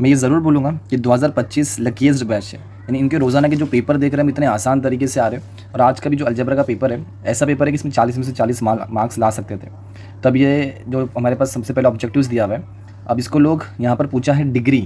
मैं ये ज़रूर बोलूँगा कि 2025 लकीएस्ट बैच है, यानी इनके रोज़ाना के जो पेपर देख रहे हैं हम इतने आसान तरीके से आ रहे हैं। और आज का भी जो अलजेब्रा का पेपर है, ऐसा पेपर है कि इसमें 40 में से 40 मार्क्स ला सकते थे। तब ये जो हमारे पास सबसे पहले ऑब्जेक्टिव्स दिया हुआ है, अब इसको लोग यहाँ पर पूछा है डिग्री,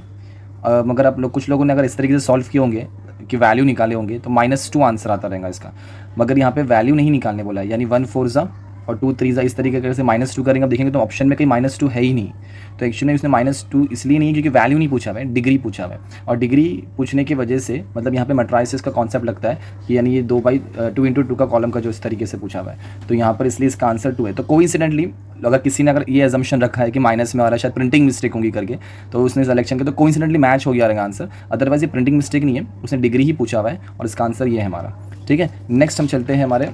मगर आप लोग कुछ लोगों ने अगर इस तरीके से सॉल्व किए होंगे कि वैल्यू निकाले होंगे तो -2 आंसर आता रहेगा इसका, मगर यहाँ पे वैल्यू नहीं निकालने बोला है, यानी 1 4 ज़ा और 2 3 ज़ा, इस तरीके से -2 करेंगे। अब देखेंगे तो ऑप्शन में कहीं -2 है ही नहीं, तो एक्चुअली इसने -2 इसलिए नहीं है क्योंकि वैल्यू नहीं पूछा हुआ है, डिग्री पूछा हुआ है। और डिग्री पूछने की वजह से मतलब यहाँ पे मैट्राइसिस का कॉन्सेप्ट लगता है कि यानी ये 2/2 का कॉलम का जो इस तरीके से पूछा हुआ है, तो यहाँ पर इसलिए इसका आंसर 2 है। तो कोइंसिडेंटली अगर किसी ने अगर ये अजम्पशन रखा है कि माइनस में आ रहा है, शायद प्रिंटिंग मिस्टेक होंगी करके, तो उसने सिलेक्शन किया, तो कोइंसिडेंटली मैच हो गया रहेगा आंसर। अदरवाइज ये प्रिंटिंग मिस्टेक नहीं है, उसने डिग्री ही पूछा हुआ है और इसका आंसर ये है हमारा। ठीक है, नेक्स्ट हम चलते हैं हमारे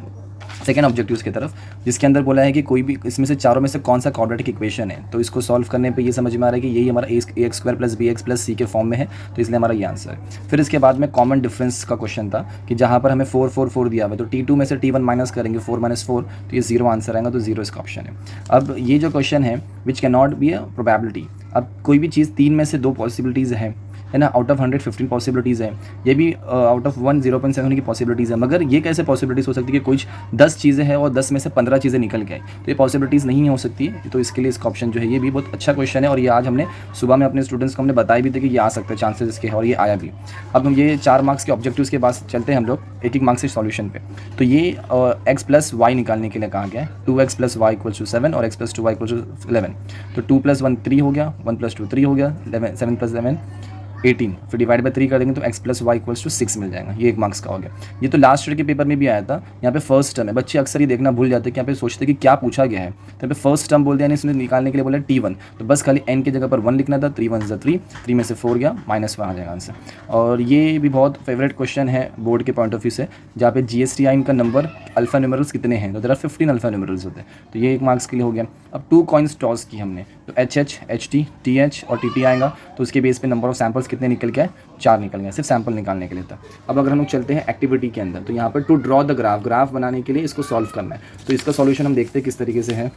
सेकेंड ऑब्जेक्टिव्स की तरफ, जिसके अंदर बोला है कि कोई भी इसमें से चारों में से कौन सा क्वाड्रेटिक इक्वेशन है। तो इसको सॉल्व करने पे ये समझ में आ रहा है कि यही हमारा ax² + bx + c के फॉर्म में है, तो इसलिए हमारा ये आंसर है। फिर इसके बाद में कॉमन डिफरेंस का क्वेश्चन था कि जहाँ पर हमें 4 4 4 दिया हुआ है, तो T2 में से T1 माइनस करेंगे, 4 - 4, तो ये 0 आंसर आएगा, तो 0 इसका ऑप्शन है। अब ये जो क्वेश्चन है which can not be a probability, अब कोई भी चीज़ 3 में से 2 पॉसिबिलिटीज़ है ना, आउट ऑफ 100 15 पॉसिबिलिटीज़ है, ये भी आउट ऑफ 1 0.7 होने की पॉसिबिलिटीज़ है। मगर ये कैसे पॉसिबिलिटीज़ हो सकती है कि कुछ 10 चीज़ें हैं और 10 में से 15 चीज़ें निकल के आए, तो ये पॉसिबिलिटीज़ नहीं हो सकती है। तो इसके लिए इसका ऑप्शन जो है ये भी बहुत अच्छा क्वेश्चन है, और ये आज हमने सुबह में अपने स्टूडेंट्स को हमने बताया भी थे कि ये आ सकते हैं चांसेस इसके हैं, और ये आया भी। अब हम ये 4 मार्क्स के ऑब्जेक्टिव्स के पास चलते हैं हम लोग एक मार्क्स के सॉल्यूशन पे। तो ये x + y निकालने के लिए कहा गया है, 2x + y = 7 और x + 2y = 11। तो 2 + 1 3 हो गया, 1 + 2 3 हो गया, 7 + 11 18, फिर डिवाइड बाय 3 कर देंगे तो x + y = 6 मिल जाएगा। ये 1 मार्क्स का हो गया। ये तो लास्ट ईयर के पेपर में भी आया था। यहाँ पे फर्स्ट टर्म है, बच्चे अक्सर ये देखना भूल जाते हैं कि यहाँ पे सोचते हैं कि क्या पूछा गया है। तो यहाँ पे फर्स्ट टर्म बोल दिया, यानी इसने निकालने के लिए बोला T1, तो बस खाली n की जगह पर 1 लिखना था। 3 1 = 3, 3 में से 4 गया, -1 आ जाएगा आंसर। और ये भी बहुत फेवरेट क्वेश्चन है बोर्ड के पॉइंट ऑफ व्यू से, जहाँ पे GSTI का नंबर अल्फा न्यूमेरल्स कितने हैं, तो देयर आर 15 अल्फा न्यूमेरल्स होते हैं, तो ये 1 मार्क्स के लिए हो गया। अब 2 कॉइन्स टॉस की हमने, तो HH HT TH और TT आएगा, तो उसके बेस पे नंबर ऑफ सैंपल्स कितने निकल के आए, 4 निकल गए, सिर्फ सैंपल निकालने के लिए था। अब अगर हम लोग चलते हैं एक्टिविटी के अंदर, तो यहाँ पर टू ड्रॉ द ग्राफ बनाने के लिए इसको सॉल्व करना है। तो इसका सॉल्यूशन हम देखते हैं किस तरीके से है।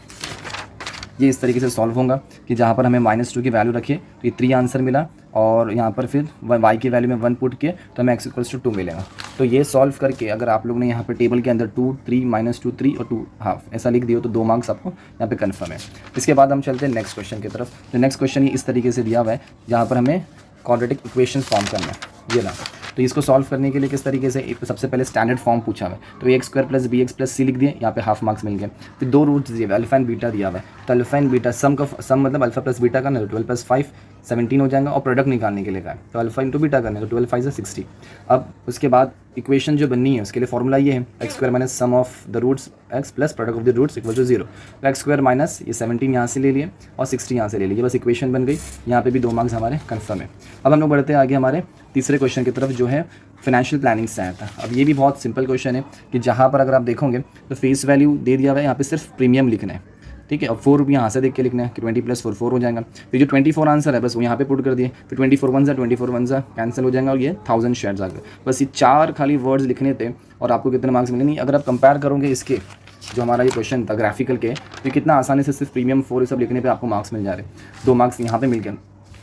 ये इस तरीके से सॉल्व होगा कि जहाँ पर हमें -2 की वैल्यू रखिए तो ये 3 आंसर मिला, और यहाँ पर फिर y की वैल्यू में 1 पुट किए तो हमें x = 2 मिलेगा। तो ये सॉल्व करके अगर आप लोग ने यहाँ पर टेबल के अंदर 2 3 -2 3 और 2 हाफ ऐसा लिख दिया तो 2 मार्क्स आपको यहाँ पे कन्फर्म है। इसके बाद हम चलते हैं नेक्स्ट क्वेश्चन की तरफ। तो नेक्स्ट क्वेश्चन ये इस तरीके से दिया हुआ है, जहाँ पर हमें क्वाड्रेटिक इक्वेशन फॉर्म करना है, ये ना। तो इसको सॉल्व करने के लिए किस तरीके से, एक सबसे पहले स्टैंडर्ड फॉर्म पूछा हुआ है, तो ax² + bx + c लिख दिए, यहाँ पे हाफ मार्क्स मिल गए। फिर 2 रूट्स दिए हुए, अल्फा एंड बीटा दिया हुआ है, तो अल्फा एंड बीटा सम मतलब अल्फा + बीटा का ना, 12 + 5 17 हो जाएगा, और प्रोडक्ट निकालने के लिए का है तो अल्फा × बीटा करना है, तो 12 5 = 60। अब उसके बाद इक्वेशन जो बननी है उसके लिए फॉर्मूला ये है, x² - sum of the roots x + product of the roots = 0। तो x² - ये 17 यहाँ से ले लिए और 60 यहाँ से ले लिए, बस इक्वेशन बन गई। यहाँ पे भी 2 मार्क्स हमारे कन्फर्म है। अब हम लोग बढ़ते हैं आगे हमारे तीसरे क्वेश्चन की तरफ, जो है फाइनेंशियल प्लानिंग से आया था। अब ये भी बहुत सिंपल क्वेश्चन है कि जहाँ पर अगर आप देखोगे तो फेस वैल्यू दे दिया हुआ है, यहाँ पे सिर्फ प्रीमियम लिखना है, ठीक है। अब 4 रुपये यहाँ से देख के लिखना है कि 20 + 4 4 हो जाएगा। फिर जो 24 आंसर है बस वो यहाँ पे पुट कर दिए, फिर 24 1 = 24 1 = कैंसिल हो जाएगा, और ये 1000 शेयर्स आ गए। बस ये 4 खाली वर्ड्स लिखने थे और आपको कितने मार्क्स मिले। नहीं, अगर आप कंपेयर करोगे इसके जो हमारा ये क्वेश्चन था ग्राफिकल के, तो कितना आसानी से सिर्फ प्रीमियम 4 ये सब लिखने पर आपको मार्क्स मिल जा रहे, 2 मार्क्स यहाँ पर मिल गए।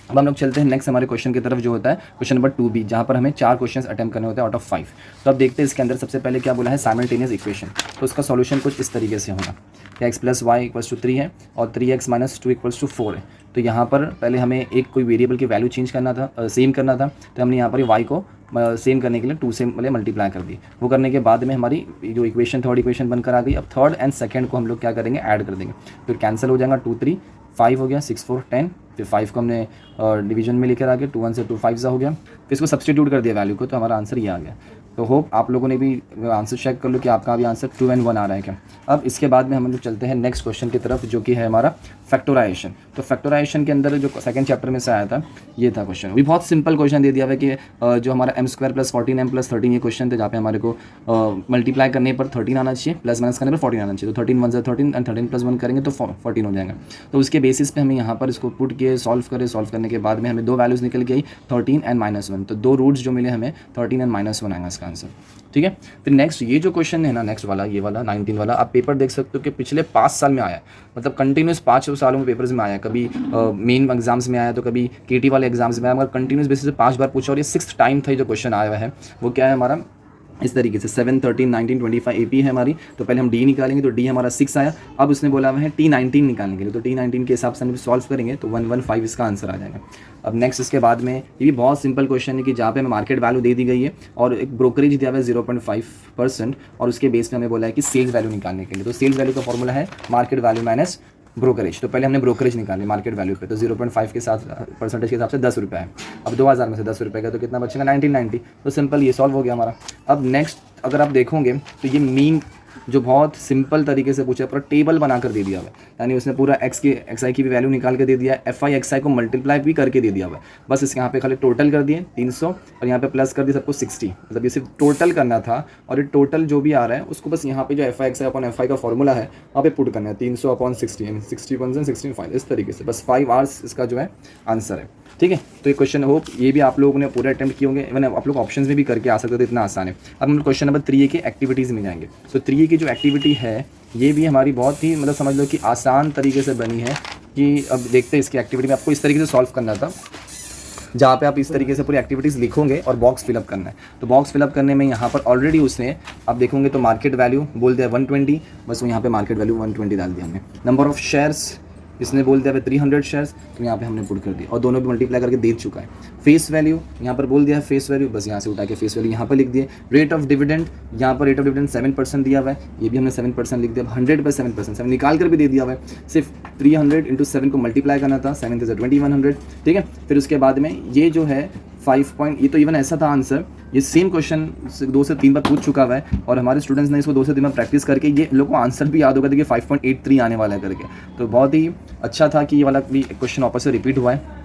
अब हम लोग चलते हैं नेक्स्ट हमारे क्वेश्चन की तरफ, जो होता है क्वेश्चन नंबर 2B, जहाँ पर हमें 4 क्वेश्चंस अटेम्प्ट करने होते हैं आउट ऑफ 5। तो अब देखते हैं इसके अंदर सबसे पहले क्या बोला है, साइमल्टेनियस इक्वेशन। तो उसका सॉल्यूशन कुछ इस तरीके से होगा कि x + y = 3 है और 3x - 2 = 4 है। तो यहाँ पर पहले हमें एक कोई वेरिएबल की वैल्यू चेंज करना था, सेम करना था, तो हमने यहाँ पर y को सेम करने के लिए 2 से मल्टीप्लाई कर दी। वो करने के बाद में हमारी जो इक्वेशन थर्ड इक्वेशन बनकर आ गई। अब थर्ड एंड सेकंड को हम लोग क्या करेंगे, ऐड कर देंगे, फिर कैंसिल हो जाएगा, 2 3 5 हो गया, 6 4 10, फिर 5 को हमने डिवीजन में लेकर आ गए, 2 1 से 2 5 ज़ा हो गया, फिर इसको सब्सटीट्यूट कर दिया वैल्यू को, तो हमारा आंसर ये आ गया। तो होप आप लोगों ने भी आंसर चेक कर लो कि आपका भी आंसर 2 and 1 आ रहा है क्या। अब इसके बाद में हम लोग चलते हैं नेक्स्ट क्वेश्चन की तरफ, जो कि है हमारा फैक्टराइजेशन। तो फैक्टराइजेशन के अंदर जो सेकंड चैप्टर में से आया था ये था क्वेश्चन, भी बहुत सिंपल क्वेश्चन दे दिया हुआ है कि जो हमारा m² + 14m + 13 ये क्वेश्चन थे, जहाँ पे हमारे को मल्टीप्लाई करने पर 13 आना चाहिए, प्लस माइनस करने पर 14 आना चाहिए। तो 13 1 = 13 एंड 13 + 1 करेंगे तो 14 हो जाएगा। तो उसके बेसिस पे हमें यहाँ पर इसको पुट किए, सॉल्व करने के बाद में हमें 2 वैल्यूज़ निकल के आई, 13 एंड -1। तो 2 रूट्स जो मिले हमें 13 एंड -1 आएगा इसका आंसर, ठीक है। फिर नेक्स्ट ये जो क्वेश्चन है ना, नेक्स्ट वाला ये वाला 19 वाला, आप पेपर देख सकते हो कि पिछले 5 साल में आया है, मतलब कंटिन्यूस 5 सालों में पेपर्स में आया, कभी मेन एग्जाम्स में आया तो कभी केटी वाले एग्जाम्स में आया, मगर कंटिन्यूस बेसिस पे 5 बार पूछा और ये 6th टाइम था जो क्वेश्चन आया हुआ है। वो क्या है हमारा इस तरीके से 7, 13, 19, 25 AP है हमारी। तो पहले हम D निकालेंगे, तो D हमारा 6 आया। अब उसने बोला हुआ है T19 निकालने के लिए, तो T19 के हिसाब से हम सॉल्व करेंगे तो 115 इसका आंसर आ जाएगा। अब नेक्स्ट इसके बाद में ये भी बहुत सिंपल क्वेश्चन है कि जहाँ पे हमें मार्केट वैल्यू दे दी गई है और एक ब्रोकरेज दिया हुआ है 0.5% और उसके बेस पे हमें बोला है कि सेल्स वैल्यू निकालने के लिए। तो सेल्स वैल्यू का फॉर्मूला है मार्केट वैल्यू माइनस ब्रोकरेज। तो पहले हमने ब्रोकरेज निकाली मार्केट वैल्यू पे, तो 0.5 के साथ परसेंटेज के हिसाब से 10 रुपये है। अब 2000 में से 10 रुपये का तो कितना बचेगा 1990। तो सिंपल ये सॉल्व हो गया हमारा। अब नेक्स्ट अगर आप देखोगे तो ये मीन जो बहुत सिंपल तरीके से पूछा, पूरा टेबल बनाकर दे दिया हुआ है, यानी उसने पूरा एक्स आई की भी वैल्यू निकाल के दे दिया है, एफ आई एक्स आई को मल्टीप्लाई भी करके दे दिया हुआ है। बस इसके यहाँ पे खाली टोटल कर दिए 300 और यहाँ पे प्लस कर दिए सबको 60, मतलब ये सिर्फ टोटल करना था। और ये टोटल जो भी आ रहा है उसको बस यहाँ पे जो F I x I upon F I का फॉर्मूला है वहाँ पे पुट करना है 300 अपॉन 60, यानी 60 1 16 5 इस तरीके से। बस 5 आवर्स इसका जो है आंसर है। ठीक है, तो ये क्वेश्चन होप ये भी आप लोगों ने पूरे अटेम्प्ट किए होंगे, इवन आप लोग ऑप्शंस में भी करके आ सकते थे, इतना आसान है। अब हम क्वेश्चन नंबर 3A की एक्टिविटीज़ में जाएंगे। तो 3A की जो एक्टिविटी है ये भी हमारी बहुत ही मतलब समझ लो कि आसान तरीके से बनी है कि अब देखते हैं इसकी एक्टिविटी में आपको इस तरीके से सॉल्व करना था, जहाँ पे आप इस तरीके से पूरी एक्टिविटीज़ लिखोगे और बॉक्स फिलअप करना है। तो बॉक्स फिलअप करने में यहाँ पर ऑलरेडी उसने आप देखोगे तो मार्केट वैल्यू बोल दिया 120, बस वो यहाँ पे मार्केट वैल्यू 120 डाल दिया हमने। नंबर ऑफ शेयर्स इसने बोल दिया 300 शेयर्स, तो यहाँ पे हमने पुट कर दिया और दोनों भी मल्टीप्लाई करके दे चुका है। फेस वैल्यू यहाँ पर बोल दिया है फेस वैल्यू, बस यहाँ से उठा के फेस वैल्यू यहाँ पर लिख दिए। रेट ऑफ डिविडेंड यहाँ पर रेट ऑफ डिविडेंड 7% दिया हुआ है, ये भी हमने 7% लिख दिया। 100 पर 7%, 7 निकाल कर भी दे दिया हुआ है, सिर्फ 300 × 7 को मल्टीप्लाई करना था, 7 × 2100। ठीक है, फिर उसके बाद में ये जो है 5 पॉइंट, ये तो इवन ऐसा था आंसर, ये सेम क्वेश्चन 2 से 3 बार पूछ चुका हुआ है और हमारे स्टूडेंट्स ने इसको 2 से 3 बार प्रैक्टिस करके ये लोगों को आंसर भी याद होगा था कि 5.83 आने वाला है करके। तो बहुत ही अच्छा था कि ये वाला भी क्वेश्चन वापस से रिपीट हुआ है।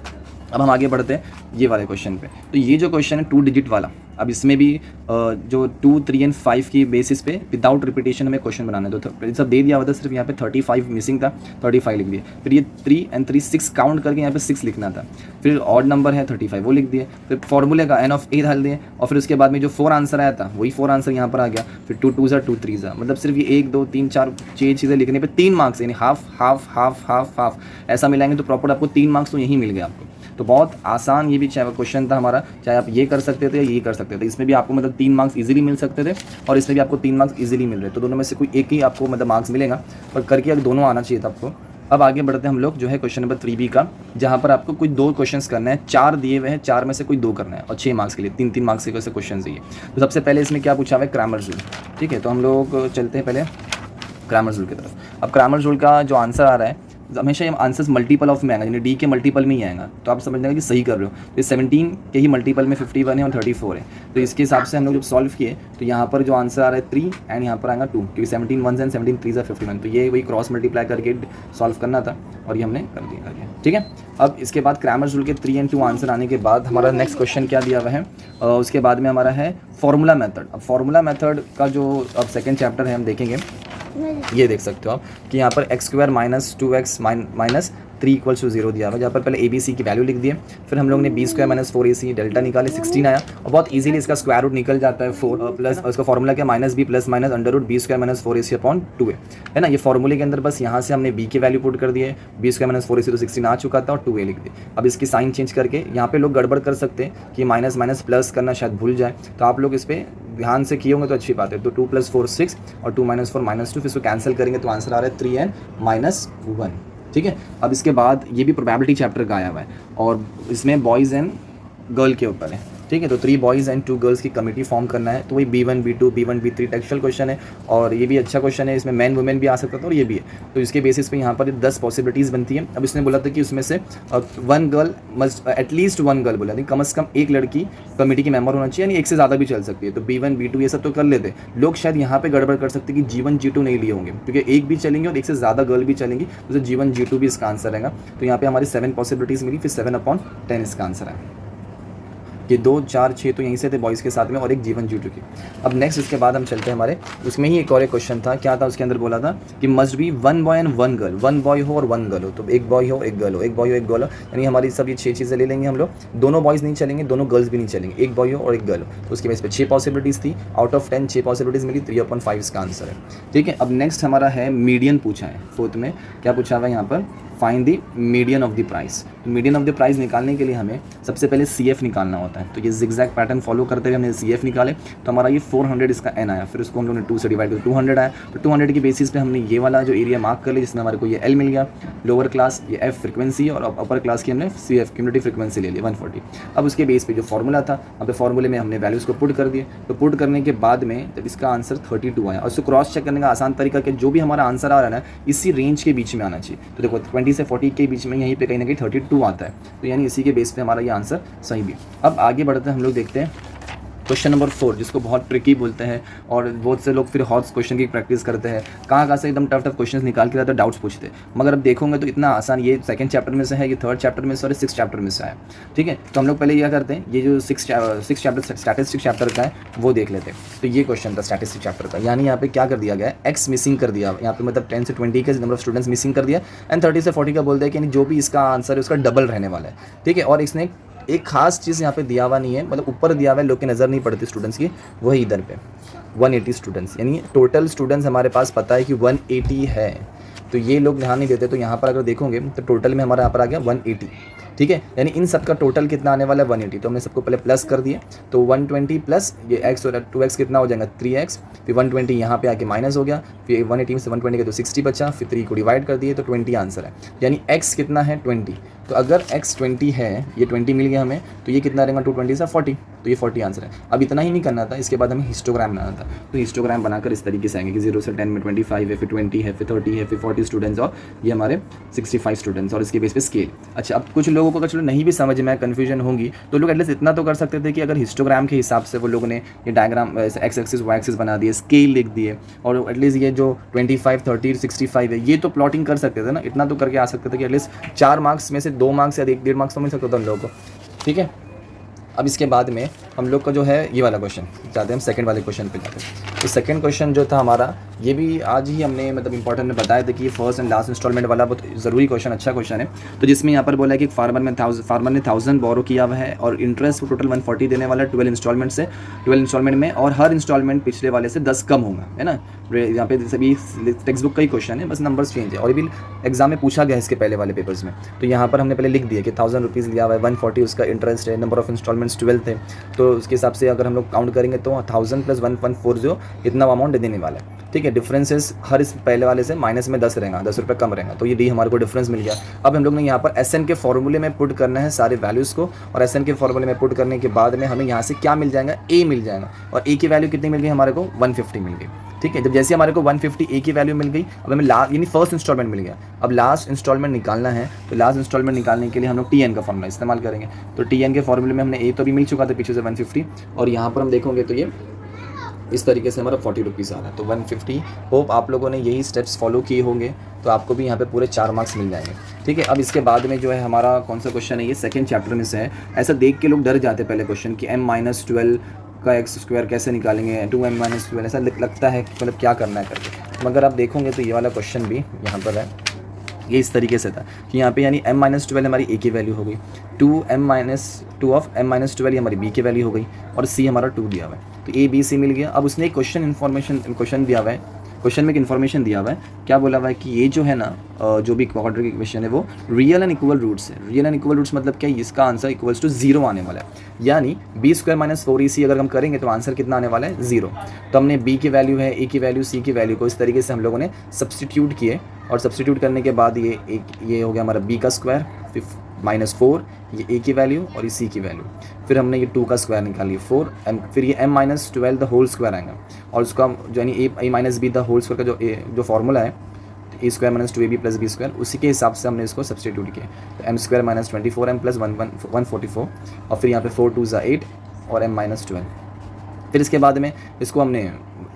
अब हम आगे बढ़ते हैं ये वाले क्वेश्चन पे। तो ये जो क्वेश्चन है 2 डिजिट वाला, अब इसमें भी जो 2, 3 और 5 की बेसिस पे विदाउट रिपीटेशन हमें क्वेश्चन बनाना है। तो सब दे दिया हुआ था, सिर्फ यहाँ पे 35 मिसिंग था, 35 लिख दिए। फिर ये 3 और 3 6 काउंट करके यहाँ पे 6 लिखना था। फिर ऑड नंबर है 35 वो लिख दिए। फिर फॉर्मूले का n(a) डाल दिए और फिर उसके बाद में जो 4 आंसर आया था वही 4 आंसर यहाँ पर आ गया। फिर 2 2 2 3 मतलब सिर्फ ये 1 2 3 4 6 चीज़ें लिखने पर 3 मार्क्स, यानी half half half half half ऐसा मिलाएंगे तो प्रॉपर आपको 3 मार्क्स तो यहीं मिल गया आपको। तो बहुत आसान ये भी क्वेश्चन था हमारा, चाहे आप ये कर सकते थे या ये कर सकते थे। इसमें भी आपको मतलब 3 मार्क्स इजीली मिल सकते थे और इसमें भी आपको 3 मार्क्स इजीली मिल रहे, तो दोनों में से कोई एक ही आपको मतलब मार्क्स मिलेगा, पर करके अब दोनों आना चाहिए था आपको। अब आगे बढ़ते हैं हम लोग जो है क्वेश्चन नंबर 3B का, जहाँ पर आपको कुछ 2 क्वेश्चंस करना है, 4 दिए हुए हैं, 4 में से कोई 2 करना है और 6 मार्क्स के लिए 3 3 मार्क्स के वैसे क्वेश्चन चाहिए। तो सबसे पहले इसमें क्या पूछा हुआ है, क्रैमर्स रूल। ठीक है, तो हम लोग चलते हैं पहले क्रैमर्स रूल की तरफ। अब क्रैमर्स रूल का जो आंसर आ रहा है हमेशा ये आंसर्स मल्टीपल ऑफ में आएगा, यानी डी के मल्टीपल में ही आएगा, तो आप समझ लेंगे कि सही कर रहे हो। तो 17 के ही मल्टीपल में 51 है और 34 है, तो इसके हिसाब से हम लोग जब सॉल्व किए तो यहाँ पर जो आंसर आ रहा है 3 एंड यहाँ पर आएगा 2, क्योंकि 17 1s एंड 17 3s 51, तो ये वही क्रॉस मल्टीप्लाई करके सॉल्व करना था और ये हमने कर दिया करके। ठीक है, अब इसके बाद क्रैमर्स रूल के 3 और 2 आंसर आने के बाद हमारा नेक्स्ट क्वेश्चन क्या दिया हुआ है, उसके बाद में हमारा है फॉर्मूला मेथड। अब फॉर्मूला मेथड का जो अब सेकेंड चैप्टर है हम देखेंगे, ये देख सकते हो आप कि यहाँ पर x² - 2x - 3 = 0 दिया हुआ, जहाँ पर पहले ABC की वैल्यू लिख दिए, फिर हम लोग ने B² - 4AC डेल्टा निकाले, 16 आया और बहुत इजीली इसका स्क्वायर रूट निकल जाता है 4 प्लस उसका फॉर्मूला क्या -b + √B² - 4AC upon 2a है ना। ये फॉर्मूले के अंदर बस यहाँ से हमने b की वैल्यू पुट कर दिए, B² - 4AC तो 16 आ चुका था और 2a लिख दिए। अब इसकी साइन चेंज करके यहाँ पे लोग गड़बड़ कर सकते हैं कि माइनस माइनस प्लस करना शायद भूल जाए, तो आप लोग इस पर ध्यान से किए होंगे तो अच्छी बात है। तो 2 + 4 6 और 2 - 4 -2, फिर इसको कैंसिल करेंगे तो आंसर आ रहा है 3n - 1। ठीक है, अब इसके बाद ये भी प्रोबेबिलिटी चैप्टर का आया हुआ है और इसमें बॉयज़ एंड गर्ल के ऊपर है। ठीक है, तो 3 बॉयज़ एंड 2 गर्ल्स की कमिटी फॉर्म करना है, तो वही B1 B2 B1 B3 textual question है और ये भी अच्छा क्वेश्चन है, इसमें मैन वुमेन भी आ सकता था और ये भी है। तो इसके बेसिस पे यहाँ पर 10 पॉसिबिलिटीज़ बनती हैं। अब इसने बोला था कि उसमें से 1 गर्ल मस्ट एटलीस्ट 1 गर्ल बोला, कम से कम एक लड़की कमेटी की मेंबर होना चाहिए, यानी एक से ज़्यादा भी चल सकती है। तो B1 B2 ये सब तो कर लेते, लोग शायद यहाँ पे गड़बड़ कर सकते कि G1 G2 नहीं लिए होंगे, क्योंकि एक भी चलेंगे और एक से ज़्यादा गर्ल भी चलेंगी, तो G1 G2 भी इसका आंसर रहेगा। तो यहाँ पे हमारी 7 पॉसिबिलिटीज़ मिली, फिर 7/10 इसका आंसर है। ये 2 4 6 तो यहीं से थे बॉयज़ के साथ में और एक G1 G2 की। अब नेक्स्ट इसके बाद हम चलते हैं हमारे, उसमें ही एक और एक क्वेश्चन था, क्या था उसके अंदर बोला था कि must be 1 boy and 1 girl, 1 boy हो और 1 गर्ल हो, तो एक बॉय हो एक गर्ल हो, एक बॉय हो एक गर्ल हो, यानी हमारी सब ये 6 चीज़ें ले लेंगे हम लोग। दोनों बॉयज़ नहीं चलेंगे, दोनों गर्ल्स भी नहीं चलेंगे, एक बॉय हो और एक गर्ल हो, तो उसके बेस पे 6 पॉसिबिलिटीज़ थी, आउट ऑफ 10 6 पॉसिबिलिटीज़ मिली, 3/5 इसका आंसर है। ठीक है, अब नेक्स्ट हमारा है मीडियन पूछा है 4th में, क्या पूछा हुआ है यहाँ पर find the median of the price. तो मीडियन ऑफ द प्राइस निकालने के लिए हमें सबसे पहले CF निकालना होता है। तो ये जिगजैग पैटर्न फॉलो करते हुए हमने CF निकाले, तो हमारा ये 400 इसका n आया। फिर उसको हम लोगों ने 2 से डिवाइड कर 200 आया। तो 200 की बेसिस पे हमने ये वाला जो एरिया मार्क कर लिया, जिसमें हमारे को ये L मिल गया, लोअर क्लास ये F फ्रिक्वेंसी, और अपर क्लास की हमने CF क्यूमुलेटिव फ्रिक्वेंसी ले ली 140। अब उसके बेस पे जो फॉर्मूला था, अब फॉर्मूले में हमने वैल्यूज़ को पुट कर दिए। तो पुट करने के बाद में तब इसका आंसर 32 आया। और उसको क्रॉस चेक करने का आसान तरीका कि जो भी हमारा आंसर आ रहा है ना, इसी रेंज के बीच में आना चाहिए। तो देखो 20 से 40 के बीच में यहीं पे कहीं ना कहीं 32 आता है, तो यानी इसी के बेस पे हमारा ये आंसर सही भी। अब आगे बढ़ते हैं, हम लोग देखते हैं क्वेश्चन नंबर 4, जिसको बहुत ट्रिकी बोलते हैं, और बहुत से लोग फिर हॉट्स क्वेश्चन की प्रैक्टिस करते हैं, कहाँ से एकदम टफ क्वेश्चन निकाल के लाते हैं, डाउट्स पूछते हैं। मगर अब देखोगे तो इतना आसान, ये 2nd चैप्टर में से है, ये 3rd चैप्टर में से और 6th चैप्टर में से है। ठीक है, तो हम लोग पहले यह करते हैं, ये जो 6 चैप्टर स्टैटिस्टिक्स चैप्टर का है वो देख लेते हैं। तो ये क्वेश्चन था स्टैटिस्टिक्स चैप्टर का, यानी यहाँ पे क्या कर दिया गया है, एक्स मिसिंग कर दिया यहाँ पे, मतलब 10 से 20 के नंबर ऑफ स्टूडेंट्स मिसिंग कर दिया, एंड 30 से 40 का बोलते हैं कि यानी जो भी इसका आंसर है उसका डबल रहने वाला है। ठीक है, और इसने एक खास चीज़ यहाँ पे दिया हुआ नहीं है, मतलब ऊपर दिया हुआ है, लोग की नज़र नहीं पड़ती स्टूडेंट्स की, वही इधर पे 180 स्टूडेंट्स, यानी टोटल स्टूडेंट्स हमारे पास पता है कि 180 है। तो ये लोग ध्यान नहीं देते, तो यहाँ पर अगर देखोगे तो टोटल में हमारा यहाँ पर आ गया 180। ठीक है, यानी इन सब का टोटल कितना आने वाला है 180। तो हमने सबको पहले प्लस कर दिए, तो 120 प्लस ये x और 2x कितना हो जाएगा 3x, फिर 120 यहाँ पे आके माइनस हो गया, फिर 180 में से 120 के तो 60 बचा, फिर 3 को डिवाइड कर दिए तो 20 आंसर है। यानी x कितना है 20। तो अगर x 20 है, ये 20 मिल गया हमें, तो ये कितना रहेगा 220 से 40, तो ये 40 आंसर है। अब इतना ही नहीं करना था, इसके बाद हमें हिस्टोग्राम बनाना था। तो हिस्टोग्राम बनाकर इस तरीके से आएंगे कि 0 से 10 में 25 है, फिर 20 है, फिर 30 है, फिर 40 स्टूडेंट्स, और ये हमारे 65 स्टूडेंट्स, और इसके बेस पे स्केल। अच्छा, अब कुछ लोगों को अगर चलो नहीं भी समझ में कन्फ्यूजन होंगी, तो लोग एटलीस्ट इतना तो कर सकते थे कि अगर हिस्टोग्राम के हिसाब से वो लोगों ने ये diagram x axis y axis बना दिए, स्केल लिख दिए, और एटलीस्ट ये जो 25 30 65 है ये तो प्लॉटिंग कर सकते थे ना, इतना तो करके आ सकते थे कि एटलीस्ट 4 मार्क्स में से 2 मार्क्स या 1.5 मार्क्स तो मिल सकता था उन लोगों को। ठीक है, अब इसके बाद में हम लोग का जो है ये वाला क्वेश्चन जाते हैं, हम सेकंड वाले क्वेश्चन पे जाते हैं। तो सेकंड क्वेश्चन जो था हमारा, ये भी आज ही हमने मतलब इंपॉर्टेंट में बताया था कि ये फर्स्ट एंड लास्ट इंस्टॉलमेंट वाला बहुत ज़रूरी क्वेश्चन, अच्छा क्वेश्चन है। तो जिसमें यहाँ पर बोला है कि फार्मर ने 1000 बोरो किया हुआ है, और इंटरेस्ट को टोटल 140 देने वाला है 12 इंस्टॉलमेंट में, और हर इंस्टॉलमेंट पिछले वाले से 10 कम होगा, है ना। यहाँ पे सभी टेक्स्ट बुक का ही क्वेश्चन है, बस नंबर्स चेंज है, और ये भी एग्जाम में पूछा गया इसके पहले वाले पेपर्स में। तो यहाँ पर हमने पहले लिख दिया कि 1000 रुपीज़ लिया हुआ है, 140 उसका इंटरेस्ट है, नंबर ऑफ इंस्टॉलमेंट्स 12 थे, तो उसके हिसाब से अगर हम लोग काउंट करेंगे तो 1000 प्लस 140 इतना अमाउंट देने वाला है। ठीक है, डिफरेंसेस हर इस पहले वाले से माइनस में 10 रहेगा, 10 रुपये कम रहेगा, तो ये डी हमारे को डिफरेंस मिल गया। अब हम लोग ने यहाँ पर SN के फॉर्मूले में पुट करना है सारे वैल्यूज़ को, और SN के फॉर्मूले में पुट करने के बाद में हमें यहाँ से क्या मिल जाएगा, A मिल जाएगा, और A की वैल्यू कितनी मिल गई हमारे को 150 मिल गई। ठीक है, जब जैसे हमारे को 150 A की वैल्यू मिल गई, अब हमें यानी फर्स्ट इंस्टॉलमेंट मिल गया। अब लास्ट इंस्टॉलमेंट निकालना है, तो लास्ट इंस्टॉलमेंट निकालने के लिए हम लोग TN का फॉर्मूला इस्तेमाल करेंगे। तो TN के फॉर्मूले में हमने A तो भी मिल चुका था पीछे से 150, और यहाँ पर हम देखोगे तो ये इस तरीके से हमारा 40 रुपीज़ आ रहा है, तो 150। होप आप लोगों ने यही स्टेप्स फॉलो किए होंगे, तो आपको भी यहाँ पे पूरे 4 मार्क्स मिल जाएंगे। ठीक है, अब इसके बाद में जो है हमारा कौन सा क्वेश्चन है, ये सेकंड चैप्टर में से है। ऐसा देख के लोग डर जाते पहले क्वेश्चन कि m-12 का एक्स स्क्वायर कैसे निकालेंगे, 2m-12, ऐसा लगता है कि मतलब क्या करना है करके। मगर आप देखोगे तो ये वाला क्वेश्चन भी यहाँ पर है, ये इस तरीके से था कि यहाँ पे यानी m-12 हमारी A की वैल्यू हो गई, 2 ऑफ m-12 ये हमारी B की वैल्यू हो गई, और C हमारा 2 दिया हुआ है, तो A B C मिल गया। अब उसने एक क्वेश्चन दिया हुआ है, क्वेश्चन में एक इन्फॉर्मेशन दिया हुआ है, क्या बोला हुआ है कि ये जो है ना जो भी क्वाड्रेटिक इक्वेशन है वो रियल एंड इक्वल रूट्स है। रियल एंड इक्वल रूट्स मतलब क्या, इसका आंसर इक्वल्स टू 0 आने वाला है, यानी b² - 4ac अगर हम करेंगे तो आंसर कितना आने वाला है 0। तो हमने B की वैल्यू है, A की वैल्यू, C की वैल्यू को इस तरीके से हम लोगों ने सब्सटीट्यूट किए, और सब्सटीट्यूट करने के बाद ये हो गया हमारा B का स्क्वायर, -4 ये A की वैल्यू और ये C की वैल्यू, फिर हमने ये 2 का स्क्वायर निकाली 4, फिर ये m-12 द होल स्क्वायर आएगा, और उसका जो यानी a - b the whole square का जो फॉर्मूला है A² - 2ab + b², उसी के हिसाब से हमने इसको सब्सटीट्यूट किया। तो m² - 24m + 144, और फिर यहाँ पे 4 2 8 और m-12। फिर इसके बाद में इसको हमने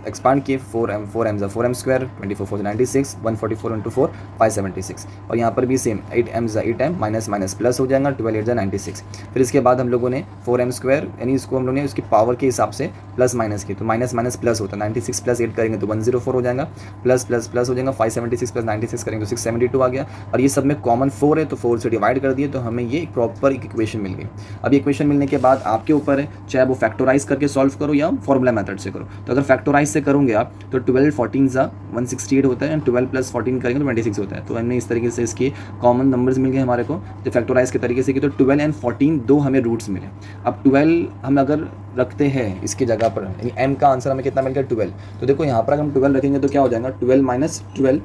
एक्सपांड किए, 4m 4m 4m², 24 4 96, 144 × 4 576, और यहाँ पर भी same 8m 8m, minus plus हो जाएगा, 12 8 96। फिर इसके बाद हम लोगों ने 4m² यानी इसको हम लोगों ने उसकी पावर के हिसाब से प्लस माइनस की, तो माइनस प्लस होता है, 96 + 8 करेंगे तो 104 हो जाएगा, प्लस हो जाएगा, 576 + 96 करेंगे तो 672 आ गया, और ये सब में कॉमन 4 है तो 4 से डिवाइड कर दिए, तो हमें ये एक प्रॉपर इक्वेशन मिल गई। अब ये इक्वेशन मिलने के बाद आपके ऊपर है, चाहे वो फैक्टोराइज करके सॉल्व करो या फॉर्मूला मेथड से करो। तो अगर फैक्टोराइज से करोगे आप तो 12 14 सा 168 होता है, एंड 12 + 14 करेंगे तो 26 होता है। तो हमने इस तरीके से इसके कॉमन नंबर्स मिल गए हमारे को जो फैक्टराइज के तरीके से कि तो 12 एंड 14 दो हमें रूट्स मिले। अब 12 हम अगर रखते हैं इसकी जगह पर, यानी m का आंसर हमें कितना मिल गया 12, तो देखो यहाँ पर अगर हम 12 रखेंगे तो क्या हो जाएगा 12 - 12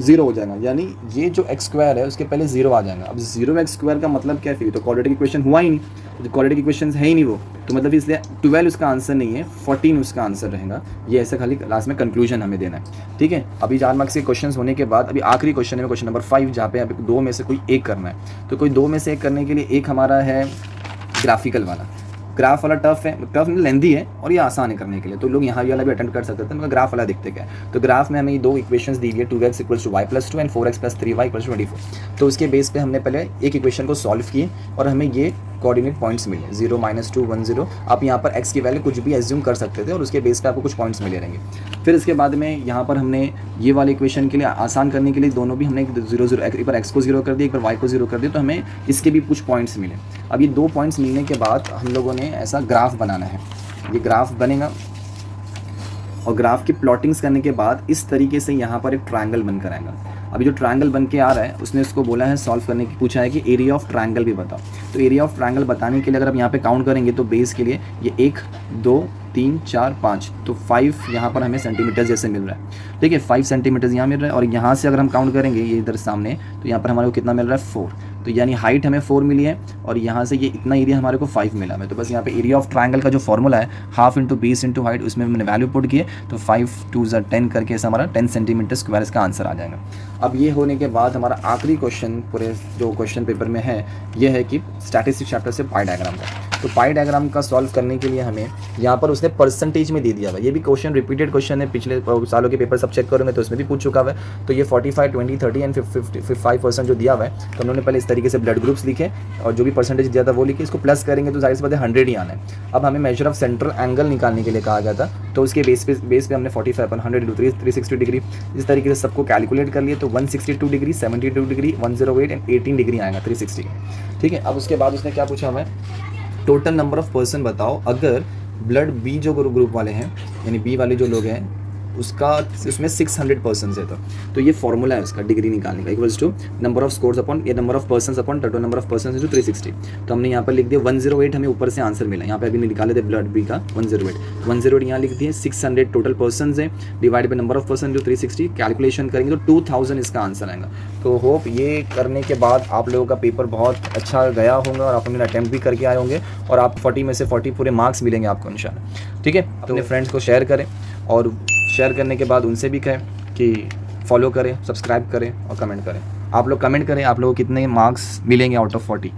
0 हो जाएगा, यानी ये जो x² है उसके पहले 0 आ जाएगा। अब 0x² का मतलब क्या है, फिर तो क्वाड्रेटिक इक्वेशन हुआ ही नहीं, तो क्वाड्रेटिक इक्वेशन है ही नहीं वो, तो मतलब इसलिए 12 उसका आंसर नहीं है, 14 उसका आंसर रहेगा। ये ऐसा खाली लास्ट में कंक्लूजन हमें देना है, ठीक है। अभी 4 मार्क्स के क्वेश्चन होने के बाद अभी आखिरी क्वेश्चन है क्वेश्चन नंबर 5, जहाँ पे अभी 2 में से कोई एक करना है। तो कोई 2 में से एक करने के लिए एक हमारा है ग्राफिकल वाला। ग्राफ वाला टफ है, टफ लेंदी है और ये आसान है करने के लिए, तो लोग यहाँ वाला भी अटेंड कर सकते थे, मगर ग्राफ वाला देखते क्या है। तो ग्राफ में हमें ये 2 इक्वेशंस दी गई है, 2x = y + 2 and 4x + 3y = 24। तो उसके बेस पे हमने पहले एक इक्वेशन को सॉल्व किए और हमें ये कोऑर्डिनेट पॉइंट्स मिले 0 - 2 1 0। आप यहाँ पर x की वैल्यू कुछ भी एज्यूम कर सकते थे और उसके बेस पे आपको कुछ पॉइंट्स मिले रहेंगे। फिर इसके बाद में यहाँ पर हमने ये वाले इक्वेशन के लिए आसान करने के लिए दोनों भी हमने 0 0 एक बार x को 0 कर दिया, एक बार y को 0 कर दिया, तो हमें इसके भी कुछ पॉइंट्स मिले। अब ये 2 पॉइंट्स मिलने के बाद हम लोगों ने ऐसा ग्राफ बनाना है। ये ग्राफ बनेगा और ग्राफ की प्लॉटिंग्स करने के बाद इस तरीके से यहाँ पर एक ट्रायंगल बनकर आएगा। अभी जो ट्रायंगल बन के आ रहा है उसने उसको बोला है सॉल्व करने की, पूछा है कि एरिया ऑफ ट्रायंगल भी बताओ। तो एरिया ऑफ ट्रायंगल बताने के लिए अगर आप यहाँ पे काउंट करेंगे तो बेस के लिए ये 1 2 3 4 5, तो 5 यहाँ पर हमें सेंटीमीटर जैसे मिल रहा है, ठीक है। 5 सेंटीमीटर यहाँ मिल रहा है और यहाँ से अगर हम काउंट करेंगे ये इधर सामने, तो यहाँ पर हमारे को कितना मिल रहा है 4। तो यानी हाइट हमें 4 मिली है और यहाँ से ये इतना एरिया हमारे को 5 मिला है। तो बस यहाँ पे एरिया ऑफ ट्रायंगल का जो फॉर्मूला है half into base into height, उसमें मैंने वैल्यू पुट किए, तो 5 2 10 करके ऐसा हमारा 10 सेंटीमीटर स्क्वायर इसका आंसर आ जाएगा। अब ये होने के बाद हमारा आखिरी क्वेश्चन पूरे जो क्वेश्चन पेपर में है ये है कि स्टैटिस्टिक्स चैप्टर से पाई डायग्राम का। तो पाई डायग्राम का सॉल्व करने के लिए हमें यहाँ पर उसने परसेंटेज में दे दिया हुआ है। ये भी क्वेश्चन रिपीटेड क्वेश्चन है, पिछले सालों के पेपर सब चेक करोगे तो उसमें भी पूछ चुका हुआ है। तो ये 45 20 30 एंड 55% जो दिया हुआ है, तो उन्होंने पहले इस तरीके से ब्लड ग्रुप्स लिखे और जो भी परसेंटेज दिया था वो लिखे, इसको प्लस करेंगे तो जाहिर सी बात है 100 ही आना है। अब हमें मेजर ऑफ सेंट्रल एंगल निकालने के लिए कहा गया था, तो उसके बेस पे हमने 45/100 × 360 डिग्री इस तरीके से सबको कैलकुलेट कर लिए। तो 162 डिग्री 72 डिग्री 108 एंड 18 डिग्री आएगा 360, ठीक है। अब उसके बाद उसने क्या पूछा हमें, टोटल नंबर ऑफ पर्सन बताओ अगर ब्लड बी जो ग्रुप वाले हैं, यानी बी वाले जो लोग हैं उसका उसमें 600 पर्सन है। तो ये फॉर्मूला है उसका डिग्री निकालने का, equals to number of scores upon ये number of person upon total number of person is 360। तो हमने यहाँ पर लिख दिया 108, हमें ऊपर से आंसर मिला, यहाँ पे अभी निकाले थे ब्लड बी का 108 यहाँ लिख दिए। 600 टोटल पर्सन है divide by number of person जो 360, कैलकुलेशन करेंगे तो 2000 इसका आंसर आएगा। तो होप ये करने के बाद आप लोगों का पेपर बहुत अच्छा गया होगा और आप अपने अटैम्प्ट भी करके आए होंगे और आप 40 में से 40 पूरे मार्क्स मिलेंगे आपको इंशाल्लाह, ठीक है। अपने फ्रेंड्स को शेयर करें और शेयर करने के बाद उनसे भी कहें कि फॉलो करें, सब्सक्राइब करें और कमेंट करें। आप लोग कमेंट करें आप लोगों को कितने मार्क्स मिलेंगे आउट ऑफ 40।